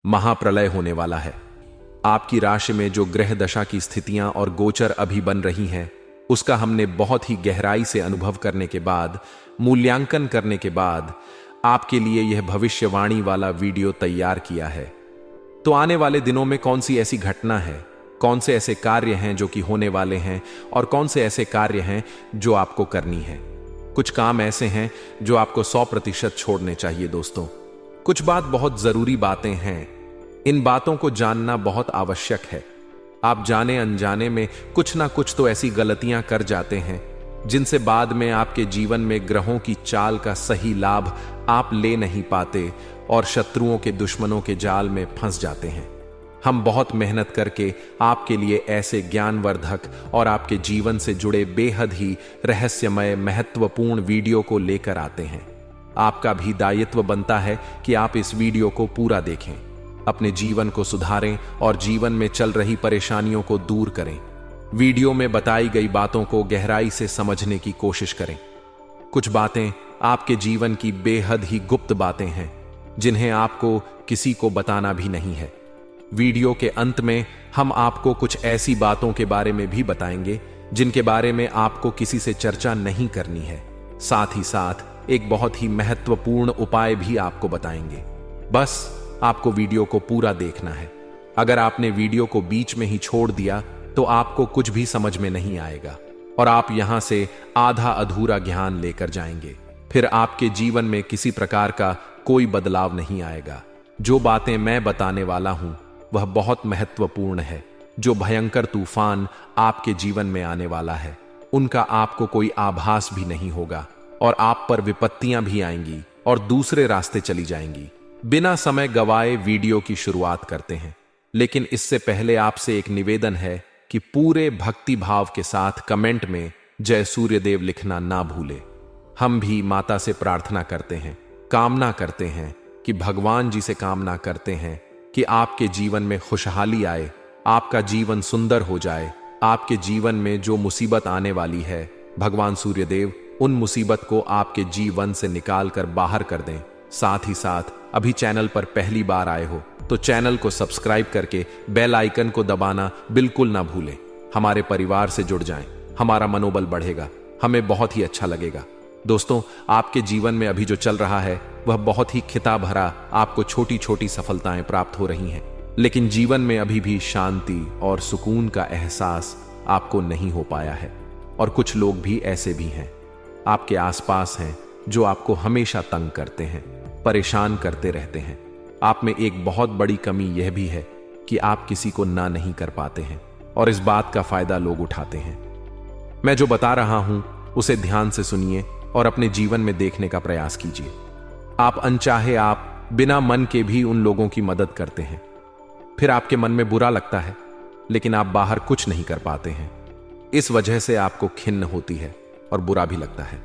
महाप्रलय होने वाला है। आपकी राशि में जो ग्रह दशा की स्थितियां और गोचर अभी बन रही हैं, उसका हमने बहुत ही गहराई से अनुभव करने के बाद, मूल्यांकन करने के बाद आपके लिए यह भविष्यवाणी वाला वीडियो तैयार किया है। तो आने वाले दिनों में कौन सी ऐसी घटना है, कौन से ऐसे कार्य हैं जो कि होने वाले हैं और कौन से ऐसे कार्य हैं जो आपको करनी है। कुछ काम ऐसे हैं जो आपको 100% छोड़ने चाहिए दोस्तों। कुछ बात बहुत जरूरी बातें हैं, इन बातों को जानना बहुत आवश्यक है। आप जाने अनजाने में कुछ ना कुछ तो ऐसी गलतियां कर जाते हैं जिनसे बाद में आपके जीवन में ग्रहों की चाल का सही लाभ आप ले नहीं पाते और शत्रुओं के दुश्मनों के जाल में फंस जाते हैं। हम बहुत मेहनत करके आपके लिए ऐसे ज्ञानवर्धक और आपके जीवन से जुड़े बेहद ही रहस्यमय महत्वपूर्ण वीडियो को लेकर आते हैं। आपका भी दायित्व बनता है कि आप इस वीडियो को पूरा देखें, अपने जीवन को सुधारें और जीवन में चल रही परेशानियों को दूर करें। वीडियो में बताई गई बातों को गहराई से समझने की कोशिश करें। कुछ बातें आपके जीवन की बेहद ही गुप्त बातें हैं जिन्हें आपको किसी को बताना भी नहीं है। वीडियो के अंत में हम आपको कुछ ऐसी बातों के बारे में भी बताएंगे जिनके बारे में आपको किसी से चर्चा नहीं करनी है। साथ ही साथ एक बहुत ही महत्वपूर्ण उपाय भी आपको बताएंगे। बस आपको वीडियो को पूरा देखना है। अगर आपने वीडियो को बीच में ही छोड़ दिया तो आपको कुछ भी समझ में नहीं आएगा और आप यहां से आधा अधूरा ज्ञान लेकर जाएंगे। फिर आपके जीवन में किसी प्रकार का कोई बदलाव नहीं आएगा। जो बातें मैं बताने वाला हूं वह बहुत महत्वपूर्ण है। जो भयंकर तूफान आपके जीवन में आने वाला है उनका आपको कोई आभास भी नहीं होगा और आप पर विपत्तियां भी आएंगी और दूसरे रास्ते चली जाएंगी। बिना समय गवाए वीडियो की शुरुआत करते हैं, लेकिन इससे पहले आपसे एक निवेदन है कि पूरे भक्ति भाव के साथ कमेंट में जय सूर्यदेव लिखना ना भूले। हम भी माता से प्रार्थना करते हैं, कामना करते हैं कि भगवान जी से कामना करते हैं कि आपके जीवन में खुशहाली आए, आपका जीवन सुंदर हो जाए। आपके जीवन में जो मुसीबत आने वाली है, भगवान सूर्यदेव उन मुसीबत को आपके जीवन से निकाल कर बाहर कर दें। साथ ही साथ अभी चैनल पर पहली बार आए हो तो चैनल को सब्सक्राइब करके बेल आइकन को दबाना बिल्कुल ना भूलें। हमारे परिवार से जुड़ जाएं, हमारा मनोबल बढ़ेगा, हमें बहुत ही अच्छा लगेगा। दोस्तों, आपके जीवन में अभी जो चल रहा है वह बहुत ही खिता भरा, आपको छोटी छोटी सफलताएं प्राप्त हो रही हैं, लेकिन जीवन में अभी भी शांति और सुकून का एहसास आपको नहीं हो पाया है। और कुछ लोग भी ऐसे भी हैं आपके आसपास हैं जो आपको हमेशा तंग करते हैं, परेशान करते रहते हैं। आप में एक बहुत बड़ी कमी यह भी है कि आप किसी को ना नहीं कर पाते हैं और इस बात का फायदा लोग उठाते हैं। मैं जो बता रहा हूं उसे ध्यान से सुनिए और अपने जीवन में देखने का प्रयास कीजिए। आप अनचाहे आप बिना मन के भी उन लोगों की मदद करते हैं, फिर आपके मन में बुरा लगता है लेकिन आप बाहर कुछ नहीं कर पाते हैं। इस वजह से आपको खिन्न होती है और बुरा भी लगता है।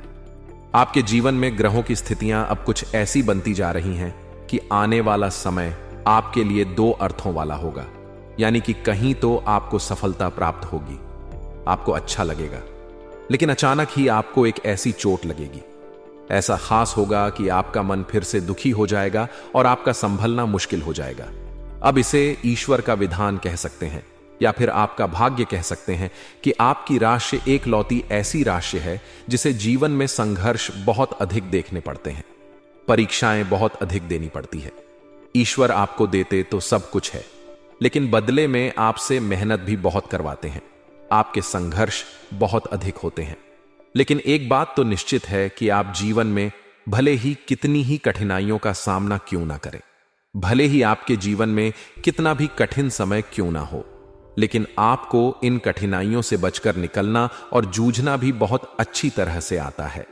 आपके जीवन में ग्रहों की स्थितियां अब कुछ ऐसी बनती जा रही हैं कि आने वाला समय आपके लिए दो अर्थों वाला होगा। यानी कि कहीं तो आपको सफलता प्राप्त होगी, आपको अच्छा लगेगा, लेकिन अचानक ही आपको एक ऐसी चोट लगेगी, ऐसा खास होगा कि आपका मन फिर से दुखी हो जाएगा और आपका संभलना मुश्किल हो जाएगा। अब इसे ईश्वर का विधान कह सकते हैं या फिर आपका भाग्य कह सकते हैं कि आपकी राशि एक लौती ऐसी राशि है जिसे जीवन में संघर्ष बहुत अधिक देखने पड़ते हैं, परीक्षाएं बहुत अधिक देनी पड़ती है। ईश्वर आपको देते तो सब कुछ है, लेकिन बदले में आपसे मेहनत भी बहुत करवाते हैं, आपके संघर्ष बहुत अधिक होते हैं। लेकिन एक बात तो निश्चित है कि आप जीवन में भले ही कितनी ही कठिनाइयों का सामना क्यों ना करें, भले ही आपके जीवन में कितना भी कठिन समय क्यों ना हो, लेकिन आपको इन कठिनाइयों से बचकर निकलना और जूझना भी बहुत अच्छी तरह से आता है।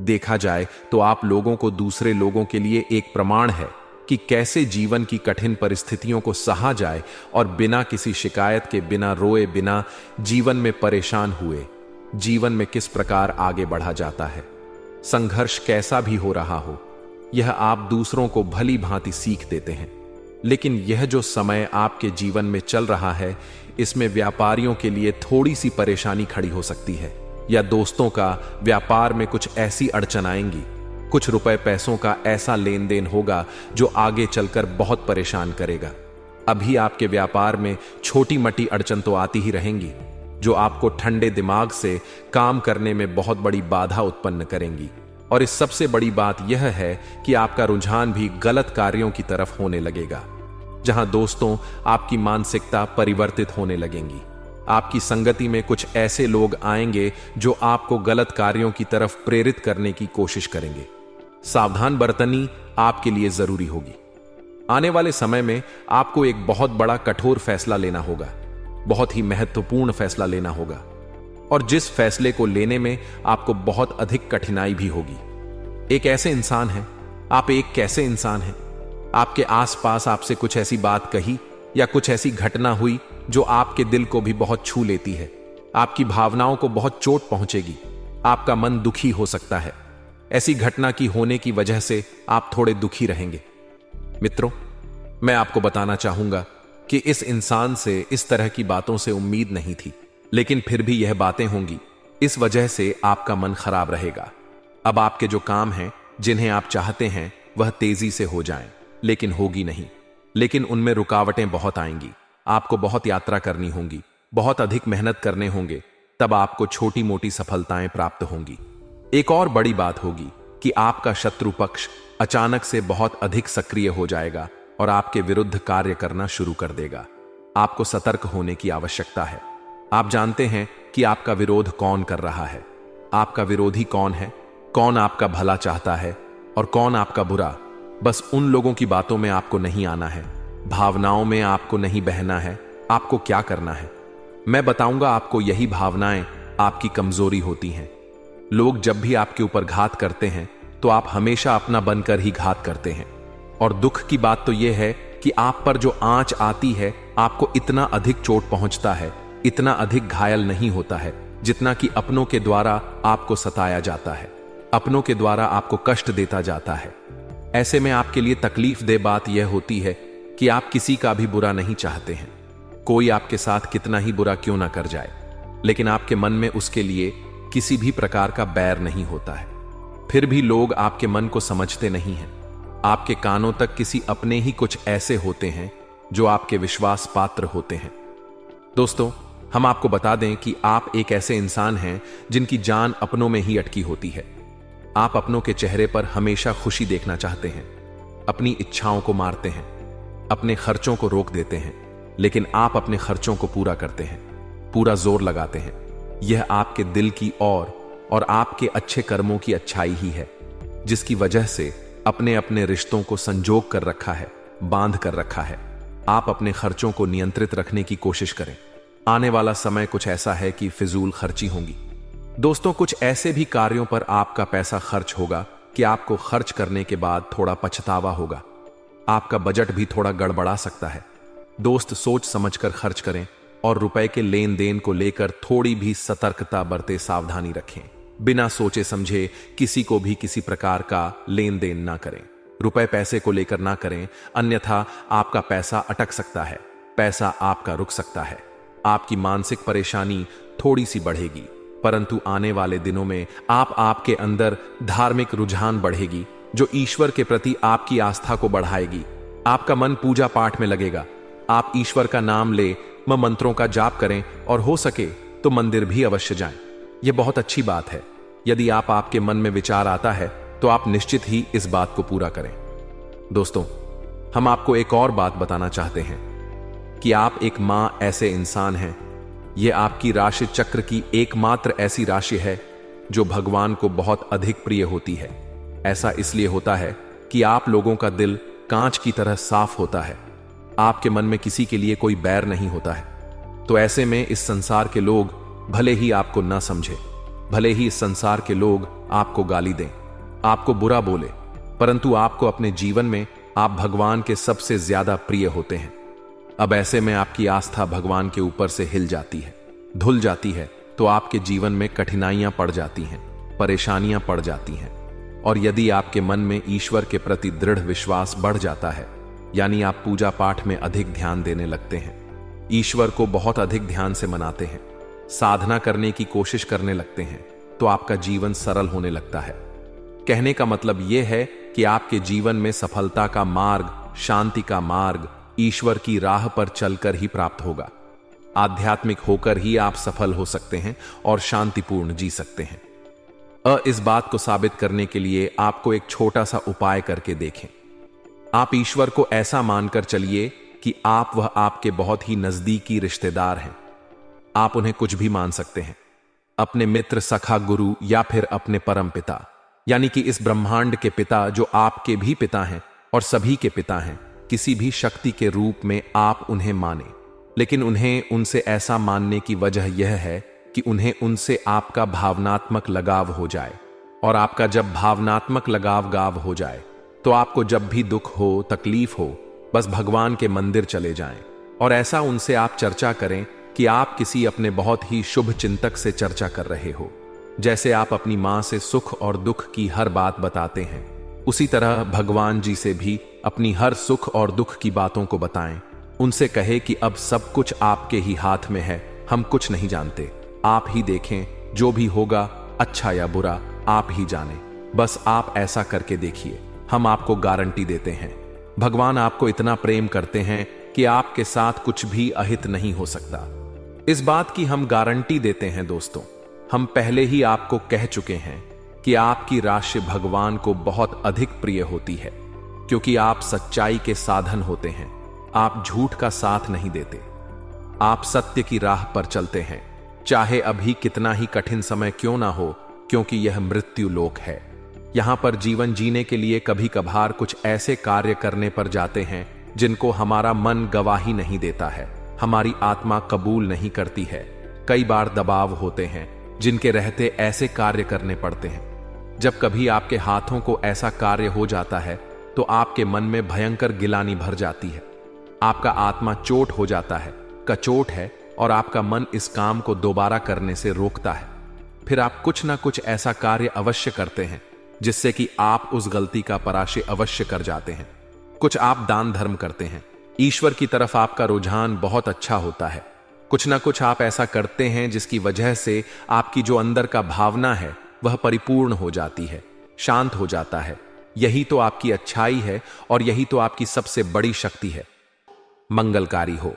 देखा जाए तो आप लोगों को दूसरे लोगों के लिए एक प्रमाण है कि कैसे जीवन की कठिन परिस्थितियों को सहा जाए और बिना किसी शिकायत के, बिना रोए, बिना जीवन में परेशान हुए जीवन में किस प्रकार आगे बढ़ा जाता है। संघर्ष कैसा भी हो रहा हो, यह आप दूसरों को भली भांति सीख देते हैं। लेकिन यह जो समय आपके जीवन में चल रहा है, इसमें व्यापारियों के लिए थोड़ी सी परेशानी खड़ी हो सकती है, या दोस्तों का व्यापार में कुछ ऐसी अड़चन आएंगी, कुछ रुपए पैसों का ऐसा लेन देन होगा जो आगे चलकर बहुत परेशान करेगा। अभी आपके व्यापार में छोटी मोटी अड़चन तो आती ही रहेंगी, जो आपको ठंडे दिमाग से काम करने में बहुत बड़ी बाधा उत्पन्न करेंगी। और इस सबसे बड़ी बात यह है कि आपका रुझान भी गलत कार्यों की तरफ होने लगेगा, जहां दोस्तों आपकी मानसिकता परिवर्तित होने लगेंगी। आपकी संगति में कुछ ऐसे लोग आएंगे जो आपको गलत कार्यों की तरफ प्रेरित करने की कोशिश करेंगे। सावधान बरतनी आपके लिए जरूरी होगी। आने वाले समय में आपको एक बहुत बड़ा कठोर फैसला लेना होगा, बहुत ही महत्वपूर्ण फैसला लेना होगा, और जिस फैसले को लेने में आपको बहुत अधिक कठिनाई भी होगी। एक ऐसे इंसान हैं, आप एक कैसे इंसान हैं? आपके आसपास आपसे कुछ ऐसी बात कही या कुछ ऐसी घटना हुई जो आपके दिल को भी बहुत छू लेती है, आपकी भावनाओं को बहुत चोट पहुंचेगी, आपका मन दुखी हो सकता है। ऐसी घटना की होने की वजह से आप थोड़े दुखी रहेंगे। मित्रों, मैं आपको बताना चाहूंगा कि इस इंसान से इस तरह की बातों से उम्मीद नहीं थी, लेकिन फिर भी यह बातें होंगी। इस वजह से आपका मन खराब रहेगा। अब आपके जो काम हैं, जिन्हें आप चाहते हैं, वह तेजी से हो जाएं, लेकिन होगी नहीं। लेकिन उनमें रुकावटें बहुत आएंगी। आपको बहुत यात्रा करनी होगी, बहुत अधिक मेहनत करने होंगे, तब आपको छोटी मोटी सफलताएं प्राप्त होंगी। एक और बड़ी बात होगी कि आपका शत्रु पक्ष अचानक से बहुत अधिक सक्रिय हो जाएगा और आपके विरुद्ध कार्य करना शुरू कर देगा। आपको सतर्क होने की आवश्यकता है। आप जानते हैं कि आपका विरोध कौन कर रहा है, आपका विरोधी कौन है, कौन आपका भला चाहता है और कौन आपका बुरा। बस उन लोगों की बातों में आपको नहीं आना है, भावनाओं में आपको नहीं बहना है। आपको क्या करना है, मैं बताऊंगा आपको। यही भावनाएं आपकी कमजोरी होती हैं। लोग जब भी आपके ऊपर घात करते हैं तो आप हमेशा अपना बनकर ही घात करते हैं। और दुख की बात तो यह है कि आप पर जो आंच आती है, आपको इतना अधिक चोट पहुंचता है, इतना अधिक घायल नहीं होता है जितना कि अपनों के द्वारा आपको सताया जाता है, अपनों के द्वारा आपको कष्ट देता जाता है। ऐसे में आपके लिए तकलीफ दे बात यह होती है कि आप किसी का भी बुरा नहीं चाहते हैं। कोई आपके साथ कितना ही बुरा क्यों ना कर जाए, लेकिन आपके मन में उसके लिए किसी भी प्रकार का बैर नहीं होता है। फिर भी लोग आपके मन को समझते नहीं हैं। आपके कानों तक किसी अपने ही कुछ ऐसे होते हैं जो आपके विश्वास पात्र होते हैं। दोस्तों, हम आपको बता दें कि आप एक ऐसे इंसान हैं जिनकी जान अपनों में ही अटकी होती है। आप अपनों के चेहरे पर हमेशा खुशी देखना चाहते हैं, अपनी इच्छाओं को मारते हैं, अपने खर्चों को रोक देते हैं, लेकिन आप अपने खर्चों को पूरा करते हैं, पूरा जोर लगाते हैं। यह आपके दिल की और आपके अच्छे कर्मों की अच्छाई ही है, जिसकी वजह से अपने अपने रिश्तों को संजोग कर रखा है, बांध कर रखा है। आप अपने खर्चों को नियंत्रित रखने की कोशिश करें। आने वाला समय कुछ ऐसा है कि फिजूल खर्ची होंगी। दोस्तों, कुछ ऐसे भी कार्यों पर आपका पैसा खर्च होगा कि आपको खर्च करने के बाद थोड़ा पछतावा होगा। आपका बजट भी थोड़ा गड़बड़ा सकता है। दोस्त, सोच समझकर खर्च करें और रुपए के लेन देन को लेकर थोड़ी भी सतर्कता बरते, सावधानी रखें। बिना सोचे समझे किसी को भी किसी प्रकार का लेन देन ना करें। रुपए पैसे को लेकर ना करें, अन्यथा आपका पैसा अटक सकता है, पैसा आपका रुक सकता है। आपकी मानसिक परेशानी थोड़ी सी बढ़ेगी, परंतु आने वाले दिनों में आपके अंदर धार्मिक रुझान बढ़ेगी जो ईश्वर के प्रति आपकी आस्था को बढ़ाएगी। आपका मन पूजा पाठ में लगेगा। आप ईश्वर का नाम ले, मंत्रों का जाप करें और हो सके तो मंदिर भी अवश्य जाएं। यह बहुत अच्छी बात है। यदि आपके मन में विचार आता है तो आप निश्चित ही इस बात को पूरा करें। दोस्तों, हम आपको एक और बात बताना चाहते हैं कि आप एक मां ऐसे इंसान हैं। यह आपकी राशि चक्र की एकमात्र ऐसी राशि है जो भगवान को बहुत अधिक प्रिय होती है। ऐसा इसलिए होता है कि आप लोगों का दिल कांच की तरह साफ होता है। आपके मन में किसी के लिए कोई बैर नहीं होता है। तो ऐसे में इस संसार के लोग भले ही आपको ना समझे, भले ही इस संसार के लोग आपको गाली दें, आपको बुरा बोले, परंतु आपको अपने जीवन में आप भगवान के सबसे ज्यादा प्रिय होते हैं। अब ऐसे में आपकी आस्था भगवान के ऊपर से हिल जाती है, धुल जाती है, तो आपके जीवन में कठिनाइयां पड़ जाती हैं, परेशानियां पड़ जाती हैं। और यदि आपके मन में ईश्वर के प्रति दृढ़ विश्वास बढ़ जाता है, यानी आप पूजा पाठ में अधिक ध्यान देने लगते हैं, ईश्वर को बहुत अधिक ध्यान से मनाते हैं, साधना करने की कोशिश करने लगते हैं, तो आपका जीवन सरल होने लगता है। कहने का मतलब यह है कि आपके जीवन में सफलता का मार्ग, शांति का मार्ग ईश्वर की राह पर चलकर ही प्राप्त होगा। आध्यात्मिक होकर ही आप सफल हो सकते हैं और शांतिपूर्ण जी सकते हैं। इस बात को साबित करने के लिए आपको एक छोटा सा उपाय करके देखें। आप ईश्वर को ऐसा मानकर चलिए कि वह आपके बहुत ही नजदीकी रिश्तेदार हैं। आप उन्हें कुछ भी मान सकते हैं, अपने मित्र, सखा, गुरु या फिर अपने परम पिता, यानी कि इस ब्रह्मांड के पिता जो आपके भी पिता हैं और सभी के पिता हैं। किसी भी शक्ति के रूप में आप उन्हें माने, लेकिन उन्हें उनसे ऐसा मानने की वजह यह है कि उन्हें उनसे आपका भावनात्मक लगाव हो जाए। और आपका जब भावनात्मक लगाव हो जाए तो आपको जब भी दुख हो, तकलीफ हो, बस भगवान के मंदिर चले जाएं और ऐसा उनसे आप चर्चा करें कि आप किसी अपने बहुत ही शुभ चिंतक से चर्चा कर रहे हो। जैसे आप अपनी मां से सुख और दुख की हर बात बताते हैं, उसी तरह भगवान जी से भी अपनी हर सुख और दुख की बातों को बताएं। उनसे कहे कि अब सब कुछ आपके ही हाथ में है, हम कुछ नहीं जानते, आप ही देखें, जो भी होगा अच्छा या बुरा आप ही जाने। बस आप ऐसा करके देखिए, हम आपको गारंटी देते हैं। भगवान आपको इतना प्रेम करते हैं कि आपके साथ कुछ भी अहित नहीं हो सकता। इस बात की हम गारंटी देते हैं दोस्तों। हम पहले ही आपको कह चुके हैं कि आपकी राशि भगवान को बहुत अधिक प्रिय होती है, क्योंकि आप सच्चाई के साधन होते हैं। आप झूठ का साथ नहीं देते, आप सत्य की राह पर चलते हैं, चाहे अभी कितना ही कठिन समय क्यों ना हो, क्योंकि यह मृत्यु लोक है। यहां पर जीवन जीने के लिए कभी कभार कुछ ऐसे कार्य करने पर जाते हैं जिनको हमारा मन गवाही नहीं देता है, हमारी आत्मा कबूल नहीं करती है। कई बार दबाव होते हैं जिनके रहते ऐसे कार्य करने पड़ते हैं। जब कभी आपके हाथों को ऐसा कार्य हो जाता है तो आपके मन में भयंकर गिलानी भर जाती है, आपका आत्मा चोट हो जाता है, कचोट है, और आपका मन इस काम को दोबारा करने से रोकता है। फिर आप कुछ ना कुछ ऐसा कार्य अवश्य करते हैं जिससे कि आप उस गलती का पराशय अवश्य कर जाते हैं। कुछ आप दान धर्म करते हैं, ईश्वर की तरफ आपका रुझान बहुत अच्छा होता है। कुछ ना कुछ आप ऐसा करते हैं जिसकी वजह से आपकी जो अंदर का भावना है वह परिपूर्ण हो जाती है, शांत हो जाता है। यही तो आपकी अच्छाई है और यही तो आपकी सबसे बड़ी शक्ति है। मंगलकारी हो।